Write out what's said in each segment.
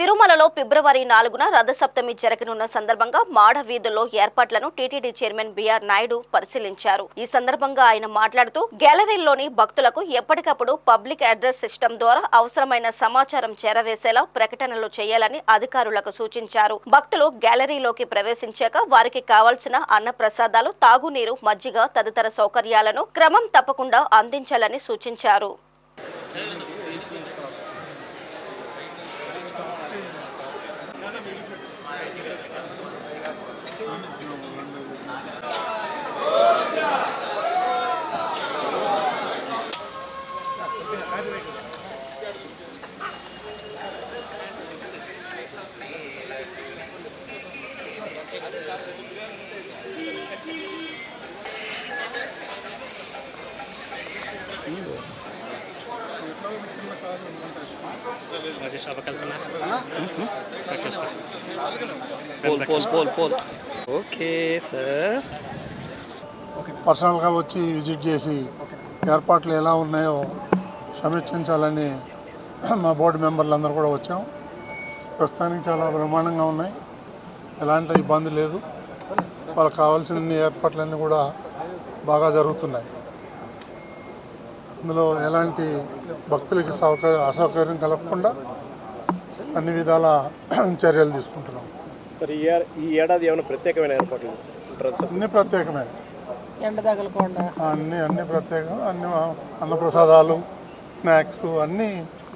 తిరుమలలో ఫిబ్రవరి 4న రథసప్తమి జరగనున్న సందర్భంగా మాడ వీధుల్లో ఏర్పాట్లను టీటీడీ చైర్మన్ బిఆర్ నాయుడు పరిశీలించారు. ఈ సందర్భంగా ఆయన మాట్లాడుతూ గ్యాలరీల్లోని భక్తులకు ఎప్పటికప్పుడు పబ్లిక్ అడ్రస్ సిస్టమ్ ద్వారా అవసరమైన సమాచారం చేరవేసేలా ప్రకటనలు చేయాలని అధికారులకు సూచించారు. భక్తులు గ్యాలరీలోకి ప్రవేశించాక వారికి కావాల్సిన అన్న ప్రసాదాలు, తాగునీరు, మజ్జిగ తదితర సౌకర్యాలను క్రమం తప్పకుండా అందించాలని సూచించారు. ఓకే సార్, పర్సనల్గా వచ్చి విజిట్ చేసి ఏర్పాట్లు ఎలా ఉన్నాయో సమీక్షించాలని మా బోర్డు మెంబర్లు అందరూ కూడా వచ్చాం. ప్రస్తుతానికి చాలా బ్రహ్మాండంగా ఉన్నాయి, ఎలాంటి ఇబ్బంది లేదు. వాళ్ళకి కావాల్సిన ఏర్పాట్లన్నీ కూడా బాగా జరుగుతున్నాయి. అందులో ఎలాంటి భక్తులకి అసౌకర్యం కలగకుండా అన్ని విధాల చర్యలు తీసుకుంటున్నాం. సార్ ఈ ఏడాది ఏమైనా ప్రత్యేకమైన ఏర్పాట్లు? అన్ని ప్రత్యేకమే, అన్ని ప్రత్యేకం. అన్ని అన్నప్రసాదాలు, స్నాక్స్, అన్నీ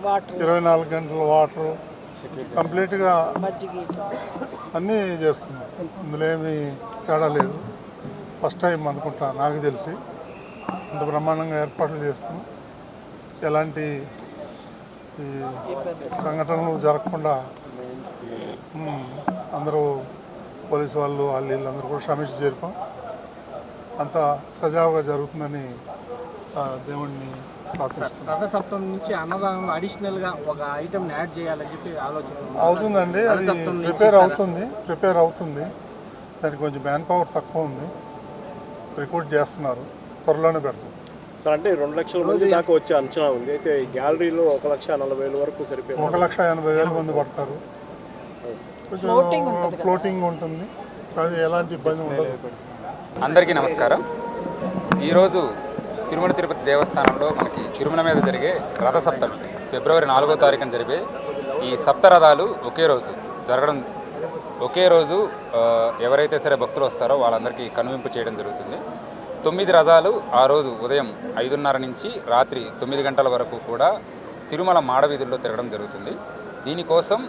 24 గంటల వాటరు కంప్లీట్గా అన్నీ చేస్తున్నాం. ఇందులో ఏమీ తేడా లేదు. ఫస్ట్ టైం అనుకుంటా నాకు తెలిసి అంత బ్రహ్మాండంగా ఏర్పాట్లు చేస్తున్నాం. ఎలాంటి సంఘటనలు జరగకుండా అందరూ పోలీసు వాళ్ళు వీళ్ళందరూ కూడా సమీక్ష జరిపాం. అంత సజావుగా జరుగుతుందని దేవుణ్ణి రథసప్తమి నుంచి అన్నదానంలో అడిషనల్గా ఒక ఐటమ్ యాడ్ చేయాలని చెప్పి ఆలోచన అవుతుందండి. అది ప్రిపేర్ అవుతుంది. దానికి కొంచెం మ్యాన్ పవర్ తక్కువ ఉంది, రిక్రూట్ చేస్తున్నారు, త్వరలోనే పెడతాం. సార్ అంటే 2 లక్షల మంది దాకా వచ్చే అంచనా ఉంది. అయితే గ్యాలరీలో 1,40,000 వరకు సరిపోయింది. 1,80,000 మంది పడతారు. కొంచెం ఫ్లోటింగ్ ఉంటుంది, అది ఎలాంటి ఇబ్బంది ఉండదు. అందరికీ నమస్కారం. ఈరోజు తిరుమల తిరుపతి దేవస్థానంలో మనకి తిరుమల మీద జరిగే రథసప్తమి ఫిబ్రవరి 4వ తారీఖున జరిగే ఈ సప్తరథాలు ఒకే రోజు ఎవరైతే సరే భక్తులు వస్తారో వాళ్ళందరికీ కనువింపు చేయడం జరుగుతుంది. 9 రథాలు ఆ రోజు ఉదయం 5:30 నుంచి రాత్రి 9 గంటల వరకు కూడా తిరుమల మాడవీధుల్లో తిరగడం జరుగుతుంది. దీనికోసం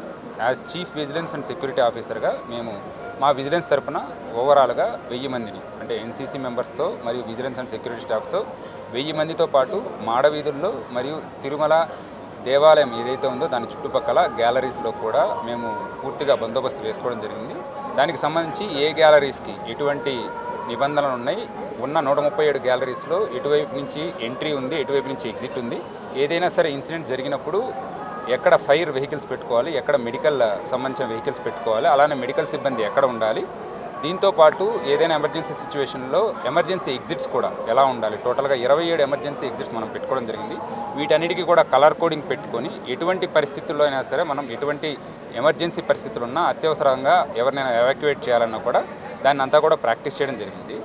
as chief vigilance and security ఆఫీసర్గా మేము మా విజిలెన్స్ తరపున ఓవరాల్గా 1000 మందిని, అంటే ఎన్సీసీ మెంబర్స్తో మరియు విజిలెన్స్ అండ్ సెక్యూరిటీ స్టాఫ్తో 1000 మందితో పాటు మాడవీధుల్లో మరియు తిరుమల దేవాలయం ఏదైతే ఉందో దాని చుట్టుపక్కల గ్యాలరీస్లో కూడా మేము పూర్తిగా బందోబస్తు వేసుకోవడం జరిగింది. దానికి సంబంధించి ఏ గ్యాలరీస్కి ఎటువంటి నిబంధనలు ఉన్నాయి, ఉన్న 137 గ్యాలరీస్లో ఎటువైపు నుంచి ఎంట్రీ ఉంది, ఎటువైపు నుంచి ఎగ్జిట్ ఉంది, ఏదైనా సరే ఇన్సిడెంట్ జరిగినప్పుడు ఎక్కడ ఫైర్ వెహికల్స్ పెట్టుకోవాలి, ఎక్కడ మెడికల్ సంబంధించిన వెహికల్స్ పెట్టుకోవాలి, అలానే మెడికల్ సిబ్బంది ఎక్కడ ఉండాలి, దీంతోపాటు ఏదైనా ఎమర్జెన్సీ సిచ్యువేషన్లో ఎమర్జెన్సీ ఎగ్జిట్స్ కూడా ఎలా ఉండాలి, టోటల్గా 27 ఎమర్జెన్సీ ఎగ్జిట్స్ మనం పెట్టుకోవడం జరిగింది. వీటన్నిటికీ కూడా కలర్ కోడింగ్ పెట్టుకొని ఎటువంటి పరిస్థితుల్లో అయినా సరే మనం ఎటువంటి ఎమర్జెన్సీ పరిస్థితులు ఉన్నా అత్యవసరంగా ఎవరినైనా ఎవాక్యువేట్ చేయాలన్నా కూడా దాన్ని అంతా కూడా ప్రాక్టీస్ చేయడం జరిగింది.